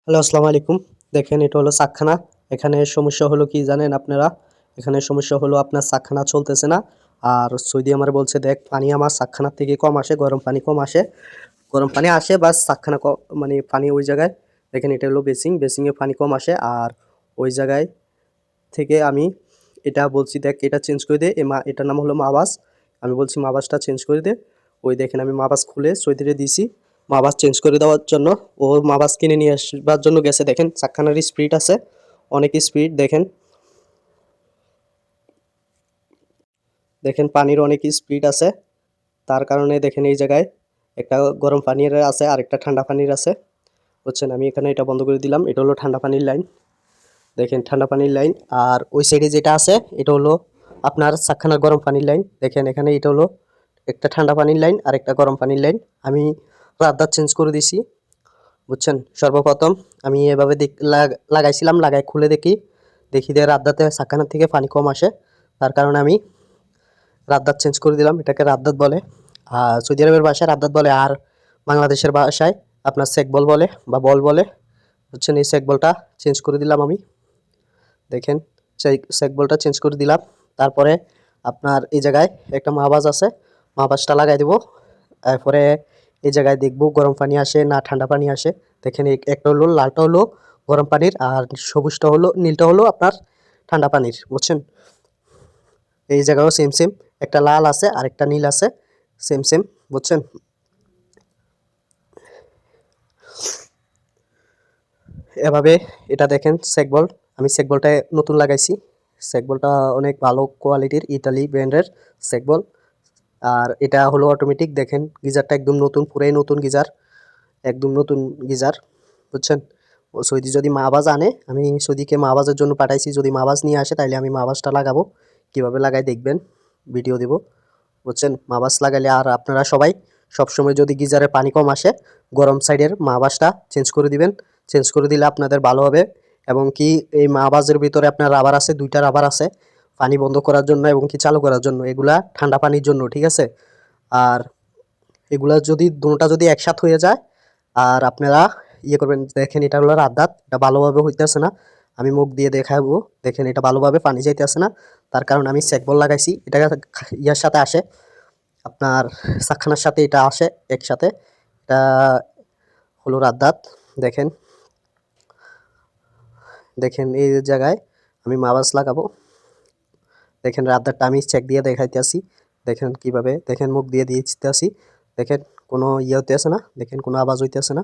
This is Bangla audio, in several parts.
হ্যালো, আসসালামু আলাইকুম। দেখেন এটা হলো চাকখানা। এখানে সমস্যা হলো কি জানেন আপনারা? এখানে সমস্যা হলো আপনার চাকখানা চলতেছে না। আর সৌদি আমারে বলছে, "দেখ পানি আমার চাকখানার থেকে কম আসে, গরম পানি কম আসে। গরম পানি আসে বাস চাকখানা মানে পানি ওই জায়গায়।" দেখেন এটা হলো বেসিং, বেসিংয়ে পানি কম আসে। আর ওই জায়গায় থেকে আমি এটা বলছি, "দেখ এটা চেঞ্জ করে দে।" এটার নাম হলো মাবাস। আমি বলছি, "মাবাসটা চেঞ্জ করে দে।" ওই দেখেন আমি মাবাস খুলে সৌদিরে দিছি মাবাস চেঞ্জ করে দেওয়ার জন্য। ও মাবাস কিনে নিয়ে আসবার জন্য গেছে। দেখেন চাকখানার স্পিড আছে, অনেক স্পিড। দেখেন দেখেন পানির অনেক স্পিড আছে। তার কারণে দেখেন এই জায়গায় একটা গরম পানির আছে আর একটা ঠান্ডা পানির আছে। বুঝছেন? আমি এখানে এটা বন্ধ করে দিলাম। এটা হলো ঠান্ডা পানির লাইন। দেখেন ঠান্ডা পানির লাইন। আর ওই সাইডে যেটা আছে এটা হলো আপনার চাকখানার গরম পানির লাইন। দেখেন এখানে এটা হলো একটা ঠান্ডা পানির লাইন আর একটা গরম পানির লাইন। আমি রাদ্দার চেঞ্জ করে দিছি। বুঝছেন? সর্বপ্রথম আমি এভাবে লাগাইছিলাম, লাগাই খুলে দেখি, দেখি যে রাদ্দাতে চাকখানার থেকে পানি কম আসে। তার কারণে আমি রাদ্দার চেঞ্জ করে দিলাম। এটাকে রাদ্দাত বলে। আর সৌদি আরবের ভাষায় রাদ্দাত বলে। আর বাংলাদেশের ভাষায় আপনার সেক বল বলে বা বল বলে। বুঝছেন? এই সেক বলটা চেঞ্জ করে দিলাম আমি। দেখেন সেক বলটা চেঞ্জ করে দিলাম। তারপরে আপনার এই জায়গায় একটা মাবাজ আছে, মাবাজটা লাগাই দেবো। তারপরে এই জায়গায় দেখবো গরম পানি আসে না ঠান্ডা পানি আসে। দেখেন একটা হলো লালটা হলো গরম পানির আর সবুজটা হলো নীলটা হলো আপনার ঠান্ডা পানির। বুঝছেন? এই জায়গায়ও সেম সেম, একটা লাল আছে আর একটা নীল আছে, সেম সেম। বুঝছেন? এভাবে এটা দেখেন সেকবল। আমি সেকবলটা নতুন লাগাইছি। সেকবলটা অনেক ভালো কোয়ালিটির ইতালি ব্র্যান্ডের সেকবল। আর এটা হলো অটোমেটিক। দেখেন গিজারটা একদম নতুন, পুরাই নতুন গিজার, একদম নতুন গিজার। বুঝছেন? ও সৌদি যদি মাবাজ আনে, আমি সৌদিকে মাবাজের জন্য পাঠাইছি। যদি মাবাজ নিয়ে আসে তাইলে আমি মাবাজটা লাগাবো। কিভাবে লাগাই দেখবেন, ভিডিও দেব। বুঝছেন? মাবাজ লাগালে আর আপনারা সবাই সবসময় যদি গিজারে পানি কম আসে, গরম সাইডের মাবাজটা চেঞ্জ করে দিবেন। চেঞ্জ করে দিলে আপনাদের ভালো হবে। এবং কি এই মাবাজের ভিতরে আপনার রাবার আছে, 2টা রাবার আছে, পানি বন্ধ করার জন্য এবং কি চালু করার জন্য। এগুলা ঠান্ডা পানির জন্য, ঠিক আছে? আর এগুলা যদি দুটোটা যদি একসাথে হয়ে যায় আর আপনারা ইয়ে করবেন, দেখেন এটা হলো রাদ্দাত, এটা ভালোভাবে হইতেছে না। আমি মুখ দিয়ে দেখাবো। দেখেন এটা ভালোভাবে পানি যাইতেছে না। তার কারণ আমি চেকবল লাগাইছি। এটা ইয়ার সাথে আসে, আপনার চাকখানার সাথে এটা আসে একসাথে। এটা হলো রাদ্দাত। দেখেন দেখেন এই জায়গায় আমি মাবাস লাগাবো। দেখেন রাদ্দারটা আমি চেক দিয়ে দেখাইতেছি। দেখেন কিভাবে, দেখেন মুখ দিয়ে দিতেছি। দেখেন কোনো ইয়ে হইতেছে না, দেখেন কোনো আওয়াজ হইতেছে না।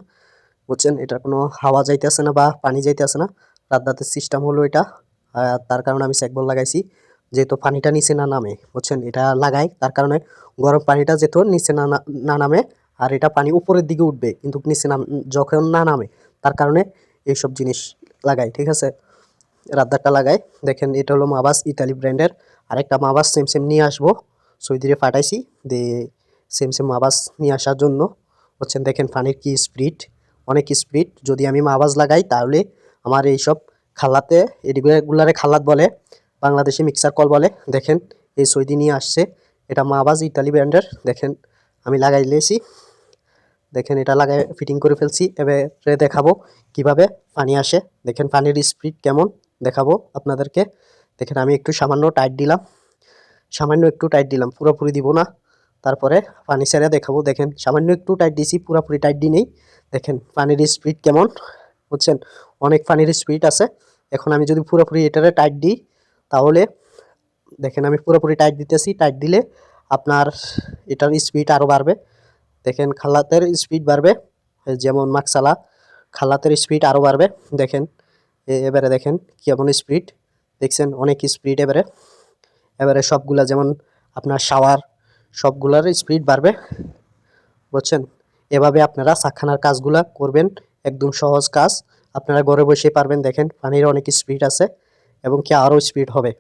বুঝছেন? এটা কোনো হাওয়া যাইতেছে না বা পানি যাইতেছে না। রাদ্দাতের সিস্টেম হলো এটা। তার কারণে আমি চেকবল লাগাইছি, যেহেতু পানিটা নিচে না নামে। বুঝছেন? এটা লাগাই তার কারণে গরম পানিটা যেহেতু নিচে না নামে, আর এটা পানি উপরের দিকে উঠবে কিন্তু নিচে যখন না নামে, তার কারণে এইসব জিনিস লাগাই, ঠিক আছে? রাদ্দারটা লাগাই। দেখেন এটা হলো মাবাস, ইতালি ব্র্যান্ডের। আরেকটা মাবাস সেম সেম নিয়ে আসবো, সৌদিরে পাঠাইছি দিয়ে সেম সেম মাবাস নিয়ে আসার জন্য। বুঝছেন? দেখেন পানির কি স্পিড, অনেক স্পিড। যদি আমি মাবাজ লাগাই তাহলে আমার এইসব খালাতে, এগুলারে খালাত বলে, বাংলাদেশে মিক্সার কল বলে। দেখেন এই সৌদি নিয়ে আসছে, এটা মাবাজ ইতালি ব্র্যান্ডের। দেখেন আমি লাগাই লিয়েছি। দেখেন এটা লাগাই ফিটিং করে ফেলছি। এবারে দেখাবো কিভাবে পানি আসে। দেখেন পানির স্পিড কেমন দেখাবো আপনাদেরকে। দেখেন আমি একটু সামান্য টাইট দিলাম, সামান্য একটু টাইট দিলাম, পুরোপুরি দিব না। তারপরে পানি ছেড়ে দেখাবো। দেখেন সামান্য একটু টাইট দিছি, পুরোপুরি টাইট দিই নেই। দেখেন পানির স্পিড কেমন। বুঝছেন? অনেক পানির স্পিড আছে। এখন আমি যদি পুরোপুরি এটারে টাইট দিই তাহলে দেখেন আমি পুরোপুরি টাইট দিতেছি। টাইট দিলে আপনার এটার স্পিড আরও বাড়বে। দেখেন খালাতের স্পিড বাড়বে, যেমন মাকসালা খালাতের স্পিড আরও বাড়বে। দেখেন এবারে দেখেন কেমন স্পিড, দেখছেন অনেক স্পিড। এবারে এবারে সবগুলা যেমন আপনার শাওয়ার, সবগুলার স্পিড বাড়বে। বুঝছেন? এভাবে আপনারা চাকখানার কাজগুলা করবেন, একদম সহজ কাজ। আপনারা ঘরে বসে পারবেন। দেখেন পানির অনেক স্পিড আছে এবং কি আরও স্পিড হবে।